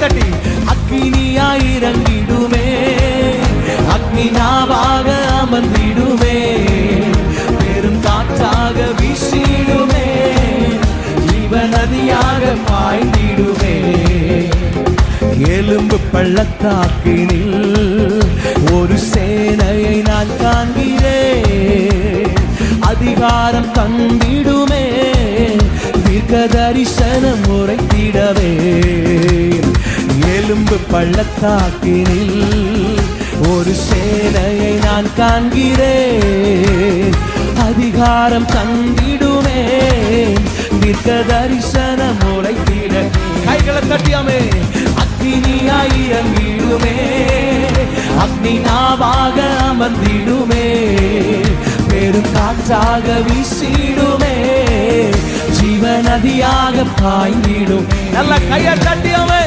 தட்டி அக்கினியாய் இறங்கிடுமே, அக்னி நாவாக அமர்ந்திடுமே, பெரும் காற்றாக வீசிடுமே, ஜீவ நதியாக பாய்ந்திடுமே. எலும்பு பள்ளத்தாக்கினில் ஒரு சேனையை நான் காண்கிறேன், அதிகாரம் தந்திடுமே, தீர்க்க தரிசனம் உரைத்திடவே. எலும்பு பள்ளத்தாக்கினில் ஒரு சேனையை நான் காண்கிறேன், அதிகாரம் தந்திடுமே, தீர்க்க தரிசனம் உரைத்திட. கைகளை தட்டியாமே. அக்னியாய் இறங்கிடுமே, அக்னி நாவாக அமர்ந்திடுமே, பெரும் காற்றாக வீசிடுமே, ஜீவ நதியாக பாய்ந்திடும். நல்ல கையை தட்டியாமே.